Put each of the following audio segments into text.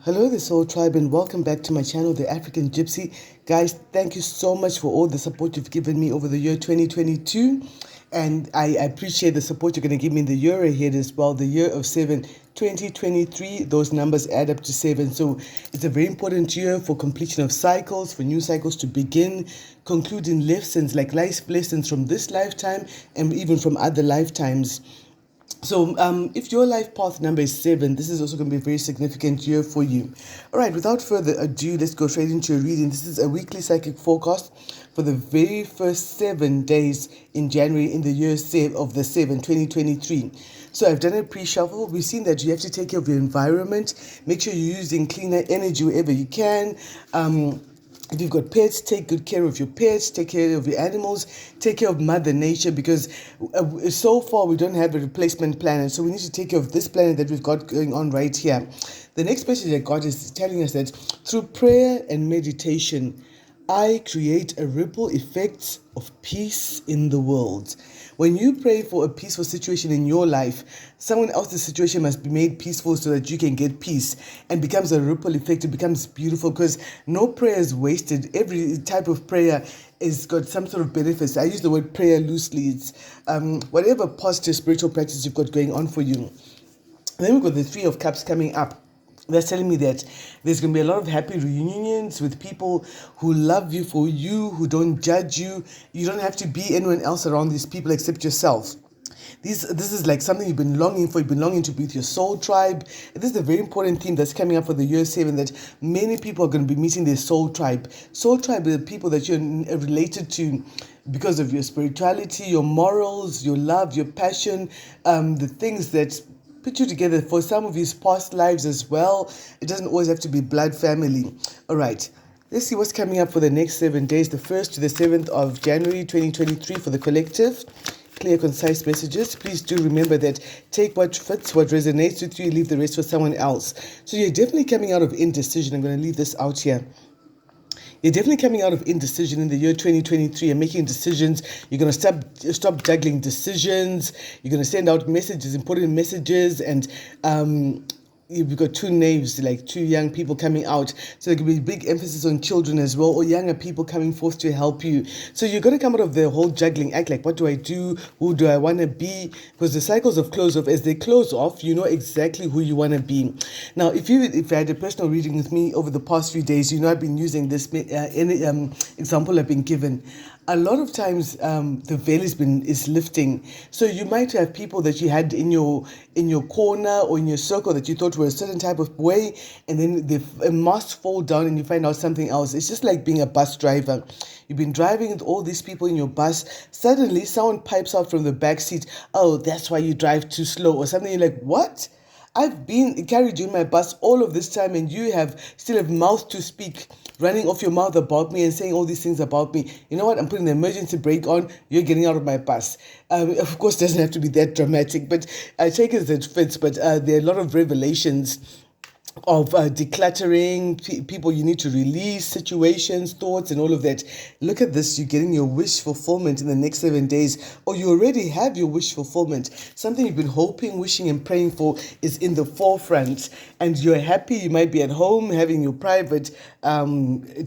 Hello, the Soul Tribe, and welcome back to my channel, The African Gypsy. Guys, thank you so much for all the support you've given me over the year 2022. And I appreciate the support you're going to give me in the year ahead as well, the year of 7, 2023. Those numbers add up to 7. So it's a very important year for completion of cycles, for new cycles to begin, concluding lessons like life lessons from this lifetime and even from other lifetimes. So if your life path number is 7, this is also going to be a very significant year for you. All right, without further ado, let's go straight into a reading. This is a weekly psychic forecast for the very first 7 days in January in the year of the 7, 2023. So I've done a pre-shuffle. We've seen that you have to take care of your environment. Make sure you're using cleaner energy wherever you can. If you've got pets, take good care of your pets, take care of your animals, take care of Mother Nature, because so far we don't have a replacement planet. So we need to take care of this planet that we've got going on right here. The next message that God is telling us that through prayer and meditation, I create a ripple effect of peace in the world. When you pray for a peaceful situation in your life, someone else's situation must be made peaceful so that you can get peace, and becomes a ripple effect. It becomes beautiful because no prayer is wasted. Every type of prayer has got some sort of benefits. I use the word prayer loosely. It's whatever positive spiritual practice you've got going on for you. And then we've got the Three of Cups coming up. That's telling me that there's going to be a lot of happy reunions with people who love you for you, who don't judge you. You don't have to be anyone else around these people except yourself. This is like something you've been longing for. You've been longing to be with your soul tribe. This is a very important theme that's coming up for the year 7, that many people are going to be meeting their soul tribe. Soul tribe are the people that you're related to because of your spirituality, your morals, your love, your passion, the things that put you together. For some of his past lives as well. It doesn't always have to be blood family. All right. Let's see what's coming up for the next 7 days, the 1st to the 7th of January 2023 for the collective. Clear, concise messages. Please do remember that take what fits, what resonates with you, leave the rest for someone else. So you're definitely coming out of indecision. I'm going to leave this out here. You're definitely coming out of indecision in the year 2023 and making decisions. You're going to stop juggling decisions. You're going to send out messages, important messages, and you've got two names, like two young people coming out. So there could be big emphasis on children as well, or younger people coming forth to help you. So you're going to come out of the whole juggling act, like what do I do? Who do I want to be? Because the cycles of close off, as they close off, you know exactly who you want to be. Now, if you had a personal reading with me over the past few days, you know I've been using this example I've been given. A lot of times the veil is lifting. So you might have people that you had in your corner or in your circle that you thought were a certain type of way, and then the mask fall down and you find out something else. It's just like being a bus driver. You've been driving with all these people in your bus. Suddenly someone pipes out from the back seat, "Oh, that's why you drive too slow," or something. You're like, "What? I've been carried you in my bus all of this time, and you still have mouth to speak, running off your mouth about me and saying all these things about me. You know what? I'm putting the emergency brake on. You're getting out of my bus." Of course, it doesn't have to be that dramatic, but I take it as it fits. But there are a lot of revelations of decluttering, people you need to release, situations, thoughts, and all of that. Look at this. You're getting your wish fulfillment in the next 7 days, or you already have your wish fulfillment. Something you've been hoping, wishing, and praying for is in the forefront, and you're happy. You might be at home having your private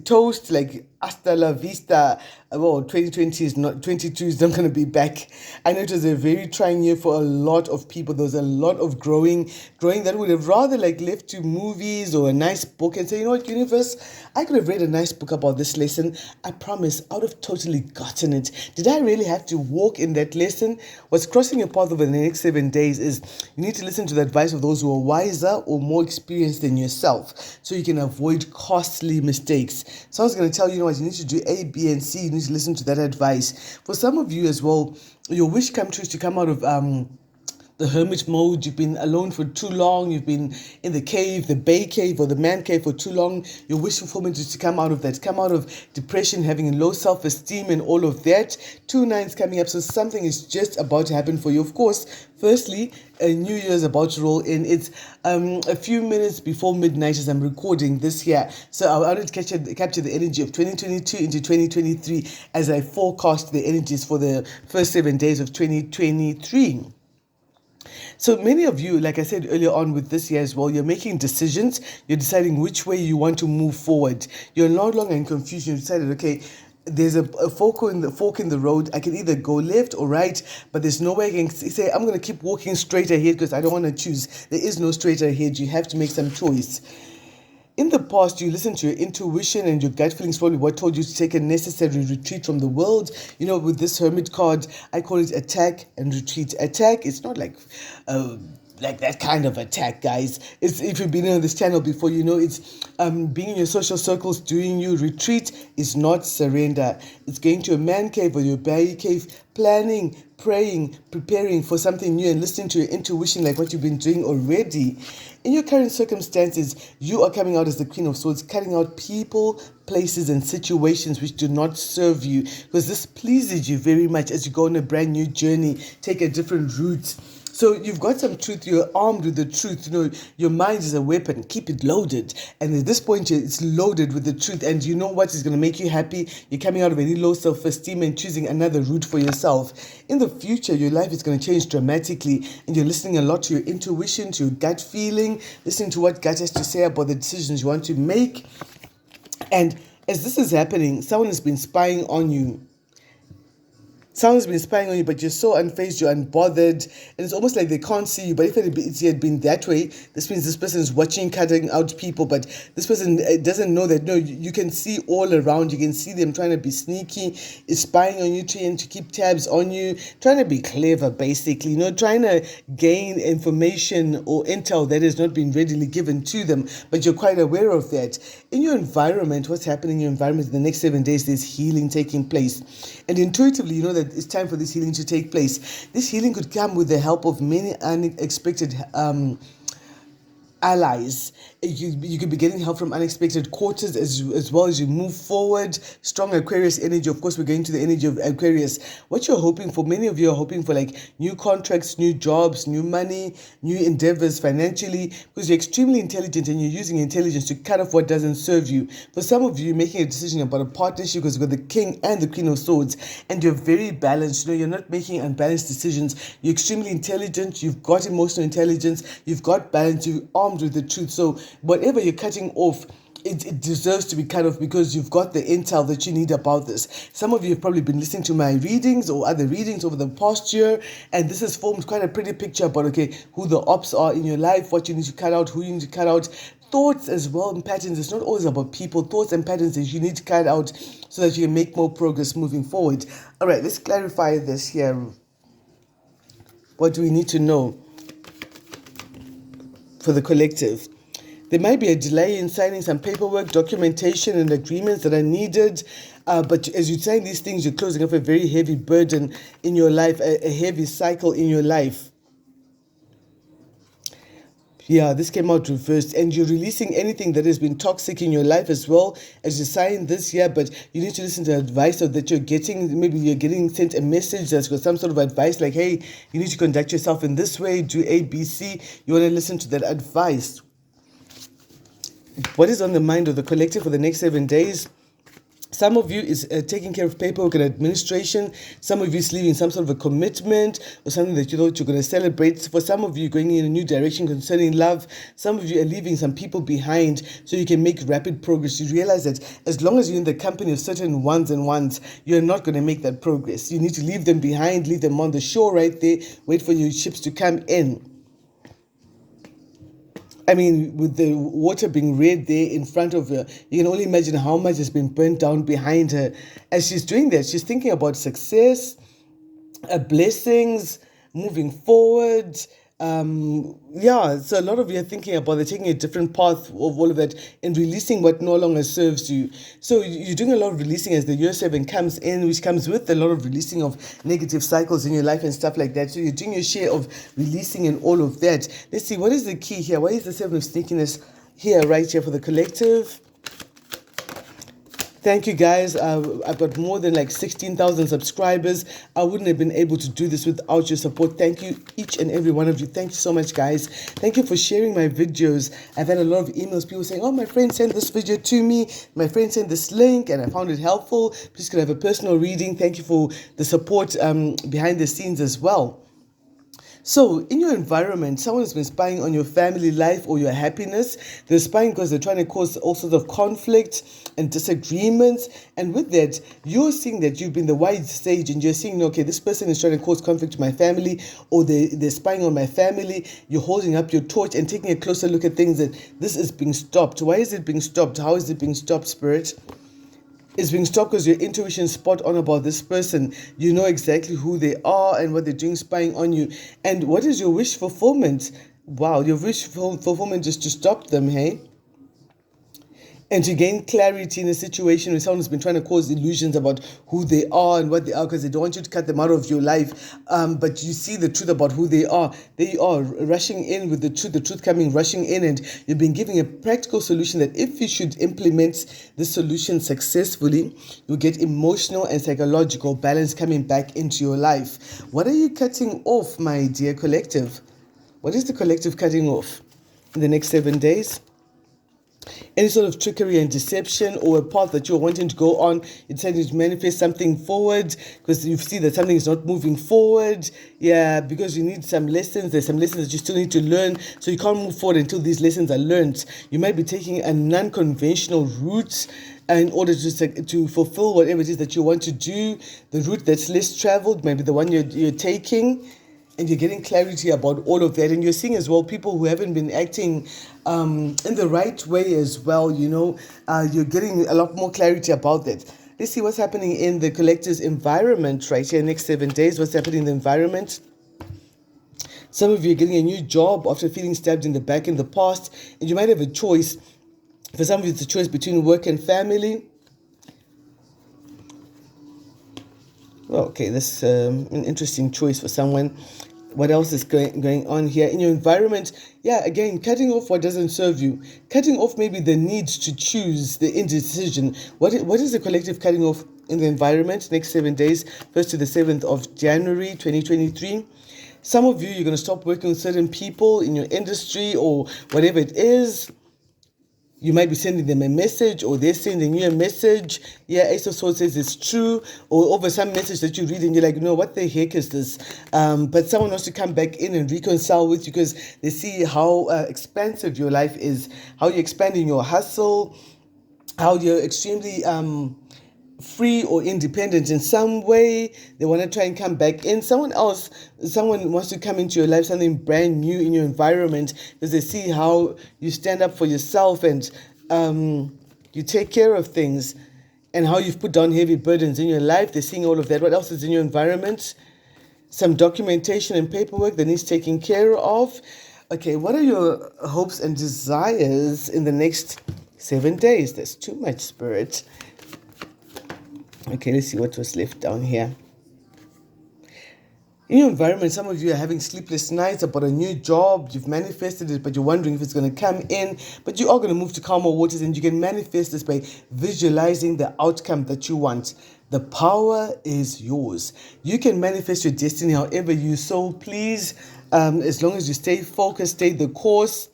toast, like hasta la vista. Well, 2020 is not, 22 is not going to be back. I know it was a very trying year for a lot of people. There was a lot of growing that would have rather like left to movies or a nice book and say, you know what, universe, I could have read a nice book about this lesson. I promise, I would have totally gotten it. Did I really have to walk in that lesson? What's crossing your path over the next 7 days is you need to listen to the advice of those who are wiser or more experienced than yourself, so you can avoid costly mistakes. Someone's going to tell you, you know what, you need to do A, B, and C. You need to listen to that advice. For some of you as well, your wish come true is to come out of the hermit mode. You've been alone for too long. You've been in the cave, the bay cave or the man cave for too long. Your wish fulfillment is to come out of that, come out of depression, having low self-esteem and all of that. 2 9s coming up. So something is just about to happen for you. Of course, firstly, a new year is about to roll in. It's a few minutes before midnight as I'm recording this here. So I wanted to capture the energy of 2022 into 2023 as I forecast the energies for the first 7 days of 2023. So many of you, like I said earlier on with this year as well, you're making decisions. You're deciding which way you want to move forward. You're no longer in confusion. You decided, okay, there's a fork in the road. I can either go left or right, but there's no way I can say I'm going to keep walking straight ahead because I don't want to choose. There is no straight ahead. You have to make some choice. In the past, you listened to your intuition and your gut feelings, probably what told you to take a necessary retreat from the world. You know, with this hermit card, I call it attack and retreat. Attack, it's not like that kind of attack, guys. It's, if you've been on this channel before, you know it's being in your social circles, doing you. Retreat is not surrender. It's going to a man cave or your berry cave, planning, praying, preparing for something new and listening to your intuition like what you've been doing already. In your current circumstances, you are coming out as the Queen of Swords, cutting out people, places, and situations which do not serve you, because this pleases you very much as you go on a brand new journey, take a different route. So you've got some truth, you're armed with the truth. You know, your mind is a weapon, keep it loaded. And at this point, it's loaded with the truth. And you know what is going to make you happy? You're coming out of any low self-esteem and choosing another route for yourself. In the future, your life is going to change dramatically. And you're listening a lot to your intuition, to your gut feeling, listening to what gut has to say about the decisions you want to make. And as this is happening, someone has been spying on you. Someone's been spying on you, but you're so unfazed, you're unbothered, and it's almost like they can't see you. But if it had been that way, this means this person is watching, cutting out people, but this person doesn't know that, no, you can see all around. You can see them trying to be sneaky, is spying on you, trying to keep tabs on you, trying to be clever, basically, you know, trying to gain information or intel that has not been readily given to them, but you're quite aware of that. In your environment, what's happening in your environment in the next 7 days, there's healing taking place. And intuitively, you know that it's time for this healing to take place. This healing could come with the help of many unexpected allies. You could be getting help from unexpected quarters as well as you move forward. Strong Aquarius energy. Of course, we're going to the energy of Aquarius. What you're hoping for, many of you are hoping for like new contracts, new jobs, new money, new endeavors financially, because you're extremely intelligent and you're using intelligence to cut off what doesn't serve you. For some of you, you're making a decision about a partnership because you've got the King and the Queen of Swords, and you're very balanced. You know, you're not making unbalanced decisions. You're extremely intelligent. You've got emotional intelligence. You've got balance. You're armed with the truth. So whatever you're cutting off, it deserves to be cut off because you've got the intel that you need about this. Some of you have probably been listening to my readings or other readings over the past year, and this has formed quite a pretty picture about, okay, who the ops are in your life, what you need to cut out, who you need to cut out. Thoughts as well and patterns. It's not always about people. Thoughts and patterns that you need to cut out so that you can make more progress moving forward. All right, let's clarify this here. What do we need to know for the collective? There might be a delay in signing some paperwork, documentation, and agreements that are needed. But as you sign these things, you're closing off a very heavy burden in your life, a heavy cycle in your life. Yeah, this came out reversed, and you're releasing anything that has been toxic in your life as well as you sign this year. But you need to listen to advice that you're getting. Maybe you're getting sent a message that's got some sort of advice like, hey, you need to conduct yourself in this way, do A, B, C. You want to listen to that advice. What is on the mind of the collective for the next 7 days? Some of you is taking care of paperwork and administration. Some of you is leaving some sort of a commitment or something that you thought you're going to celebrate. For some of you, going in a new direction concerning love. Some of you are leaving some people behind so you can make rapid progress. You realize that as long as you're in the company of certain ones and ones, you're not going to make that progress. You need to leave them behind, leave them on the shore right there, wait for your ships to come in. I mean, with the water being red there in front of her, you can only imagine how much has been burnt down behind her. As she's doing that, she's thinking about success, blessings, moving forward. So a lot of you are thinking about they're taking a different path of all of that and releasing what no longer serves you. So you're doing a lot of releasing as the year 7 comes in, which comes with a lot of releasing of negative cycles in your life and stuff like that. So you're doing your share of releasing and all of that. Let's see, what is the key here? Why is the 7 of sneakiness here, right here for the collective? Thank you, guys. I've got more than like 16,000 subscribers. I wouldn't have been able to do this without your support. Thank you, each and every one of you. Thank you so much, guys. Thank you for sharing my videos. I've had a lot of emails, people saying, oh, my friend sent this video to me. My friend sent this link and I found it helpful. Please could I have a personal reading. Thank you for the support behind the scenes as well. So, in your environment, someone's been spying on your family life or your happiness. They're spying because they're trying to cause all sorts of conflict and disagreements. And with that, you're seeing that you've been the wise sage and you're seeing, okay, this person is trying to cause conflict to my family, or they're spying on my family. You're holding up your torch and taking a closer look at things, that this is being stopped. Why is it being stopped? How is it being stopped, Spirit? It's being stopped because your intuition is spot on about this person. You know exactly who they are and what they're doing, spying on you. And what is your wish fulfillment? Wow, your wish fulfillment is to stop them, hey? And to gain clarity in a situation where someone's been trying to cause illusions about who they are and what they are, because they don't want you to cut them out of your life. But you see the truth about who they are. They are rushing in with the truth coming rushing in, and you've been giving a practical solution that if you should implement the solution successfully, you'll get emotional and psychological balance coming back into your life. What are you cutting off, my dear collective? What is the collective cutting off in the next 7 days? Any sort of trickery and deception, or a path that you're wanting to go on, you're trying to manifest something forward because you see that something is not moving forward. Yeah, because you need some lessons. There's some lessons that you still need to learn, so you can't move forward until these lessons are learned. You might be taking a non-conventional route in order to fulfill whatever it is that you want to do. The route that's less traveled might be the one you're taking, and you're getting clarity about all of that. And you're seeing as well people who haven't been acting in the right way as well. You're getting a lot more clarity about that. Let's see what's happening in the collector's environment right here next 7 days. What's happening in the environment? Some of you are getting a new job after feeling stabbed in the back in the past, and you might have a choice. For some of you, it's a choice between work and family. Okay, that's an interesting choice for someone. What else is going on here in your environment? Yeah, again, cutting off what doesn't serve you. Cutting off maybe the need to choose, the indecision. What is the collective cutting off in the environment next 7 days, 1st to the 7th of January 2023? Some of you, you're going to stop working with certain people in your industry or whatever it is. You might be sending them a message, or they're sending you a message. Yeah, Ace of Swords says it's true. Or over some message that you read and you're like, what the heck is this? But someone wants to come back in and reconcile with you because they see how expansive your life is, how you're expanding your hustle, how you're extremely free or independent in some way. They want to try and come back in. Someone wants to come into your life, something brand new in your environment, because they see how you stand up for yourself and you take care of things, and how you've put down heavy burdens in your life. They're seeing all of that. What else is in your environment? Some documentation and paperwork that needs taking care of. Okay, what are your hopes and desires in the next 7 days? There's too much, Spirit. Okay, let's see what was left down here. In your environment, some of you are having sleepless nights about a new job. You've manifested it, but you're wondering if it's going to come in. But you are going to move to calmer waters, and you can manifest this by visualizing the outcome that you want. The power is yours. You can manifest your destiny however you so please, as long as you stay focused, stay the course.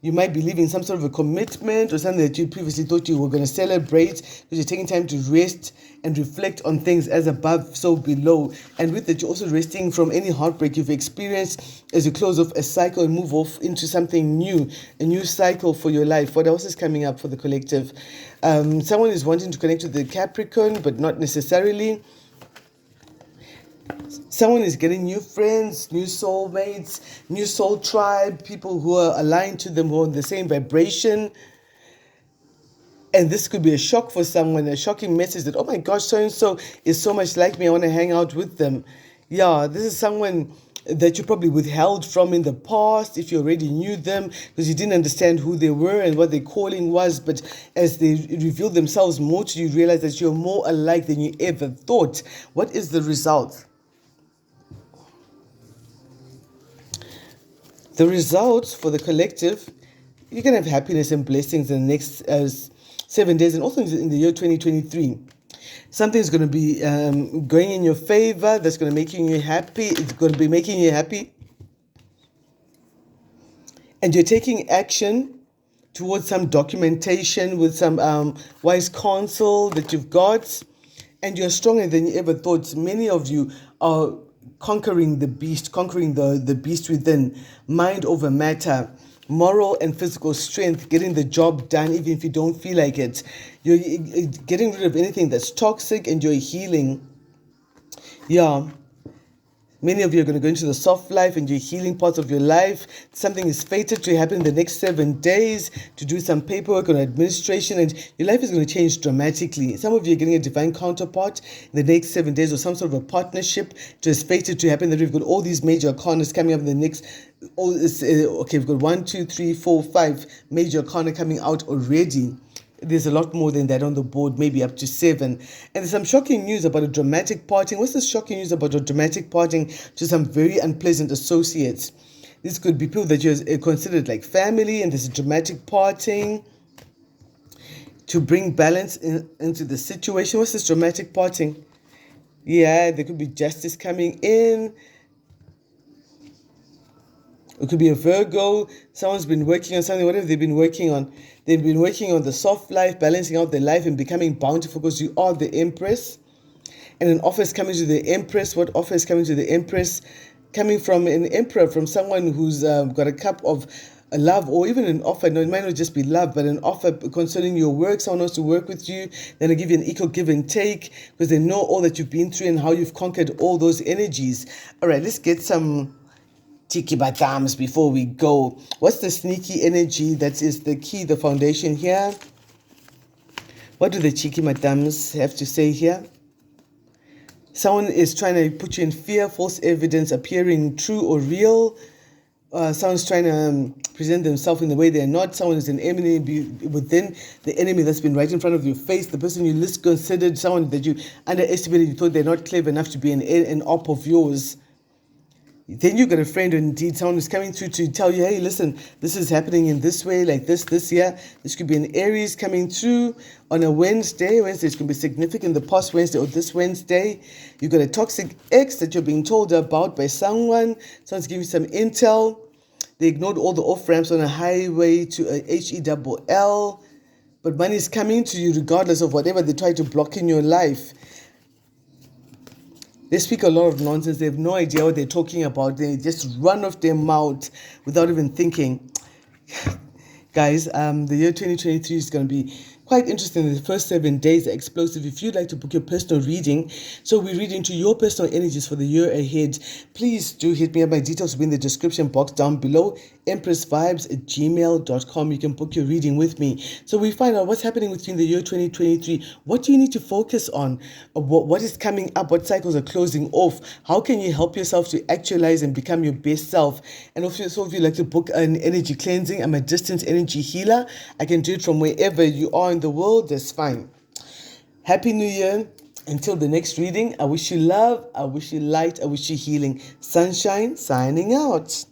You might be leaving some sort of a commitment or something that you previously thought you were going to celebrate, because you're taking time to rest and reflect on things as above, so below. And with that, you're also resting from any heartbreak you've experienced as you close off a cycle and move off into something new, a new cycle for your life. What else is coming up for the collective? Someone is wanting to connect with the Capricorn, but not necessarily. Someone is getting new friends, new soulmates, new soul tribe, people who are aligned to them, who are on the same vibration. And this could be a shock for someone, a shocking message that, oh my gosh, so-and-so is so much like me, I want to hang out with them. Yeah, this is someone that you probably withheld from in the past if you already knew them, because you didn't understand who they were and what their calling was. But as they reveal themselves more to you, realize that you're more alike than you ever thought. What is the result? The results for the collective, you can have happiness and blessings in the next 7 days, and also in the year 2023. Something's going to be going in your favor, that's going to make you happy. It's going to be making you happy. And you're taking action towards some documentation with some wise counsel that you've got. And you're stronger than you ever thought. Many of you are conquering the beast, conquering the beast within, mind over matter, moral and physical strength, getting the job done even if you don't feel like it. You're getting rid of anything that's toxic and you're healing. Yeah. Many of you are going to go into the soft life and you're healing parts of your life. Something is fated to happen in the next 7 days to do some paperwork or administration, and your life is going to change dramatically. Some of you are getting a divine counterpart in the next 7 days, or some sort of a partnership just fated to happen. That we've got all these major arcanas coming up in the next. Okay, we've got 1, 2, 3, 4, 5 major arcana coming out already. There's a lot more than that on the board, maybe up to 7. And there's some shocking news about a dramatic parting. What's the shocking news about a dramatic parting to some very unpleasant associates? This could be people that you're considered like family, and there's a dramatic parting to bring balance into the situation. What's this dramatic parting? Yeah, there could be justice coming in. It could be a Virgo. Someone's been working on something. What have they been working on? They've been working on the soft life, balancing out their life and becoming bountiful, because you are the Empress. And an offer is coming to the Empress. What offer is coming to the Empress? Coming from an Emperor, from someone who's got a cup of love, or even an offer. No, it might not just be love, but an offer concerning your work. Someone wants to work with you. Then they give you an equal give and take, because they know all that you've been through and how you've conquered all those energies. All right, let's get some Tiki Batams before we go. What's the sneaky energy that is the key, the foundation here? What do the cheeky madams have to say here? Someone is trying to put you in fear, false evidence appearing true or real. Someone's trying to present themselves in the way they're not. Someone is an enemy within the enemy that's been right in front of your face. The person you least considered, someone that you underestimated, you thought they're not clever enough to be an op of yours. Then you got a friend, or indeed someone who's coming through to tell you, hey, listen, this is happening in this way, like this year. This could be an Aries coming through on a Wednesday. Wednesday is going to be significant, the past Wednesday or this Wednesday. You got a toxic ex that you're being told about by someone. Someone's giving you some intel. They ignored all the off-ramps on a highway to a HELL. But money is coming to you regardless of whatever they try to block in your life. They speak a lot of nonsense. They have no idea what they're talking about. They just run off their mouth without even thinking. Guys, the year 2023 is going to be quite interesting. The first 7 days are explosive. If you'd like to book your personal reading, so we read into your personal energies for the year ahead, please do hit me up. My details will be in the description box down below. empressvibes@gmail.com. You can book your reading with me. So we find out what's happening with you in the year 2023. What do you need to focus on? What is coming up? What cycles are closing off? How can you help yourself to actualize and become your best self? And also, if you'd like to book an energy cleansing, I'm a distance energy healer. I can do it from wherever you are in the world. That's fine. Happy New Year. Until the next reading, I wish you love, I wish you light, I wish you healing. Sunshine signing out.